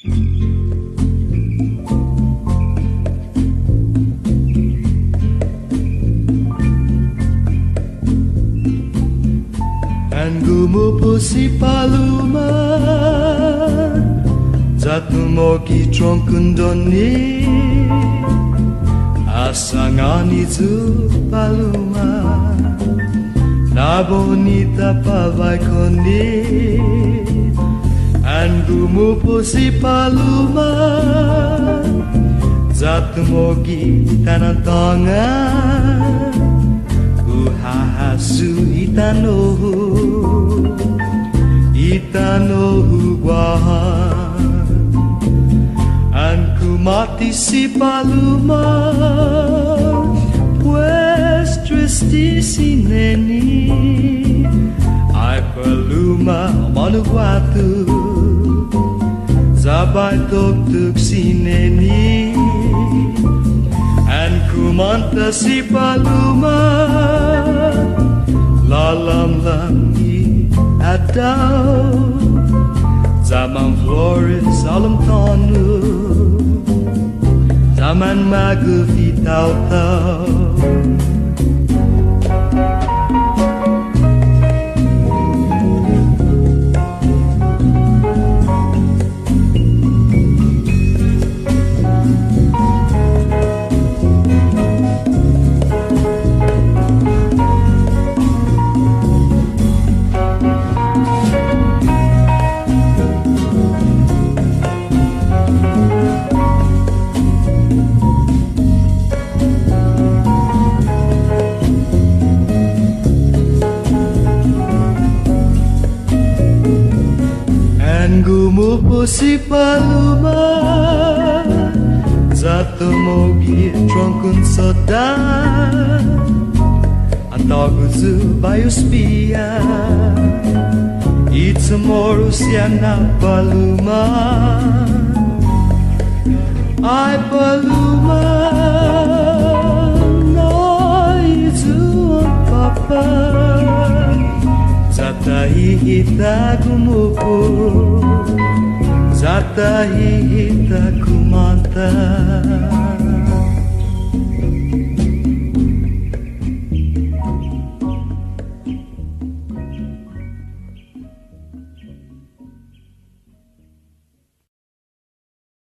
And Gumupu si Paluma Jatumoki tronkundoni Asangani zu Paluma Nabonita pavaikoni And Gumupu si Paluma Jatumoki tanantongan Hahasu itanohu guahan Anku mati si Paluma Pues triste si neni Ay Paluma manuguatu Zabay tuk si neni Anku manta si Paluma Lalam langi adaw Zaman Flores alam tonu Zaman magufi tau-tau Gumupu si Paluma Jatumoki tronkun soda Antaguzu bayuspia Itsumoru siana Paluma Ay Paluma No izu papa Zatahi hita Gumupu Zatahi hita kumanta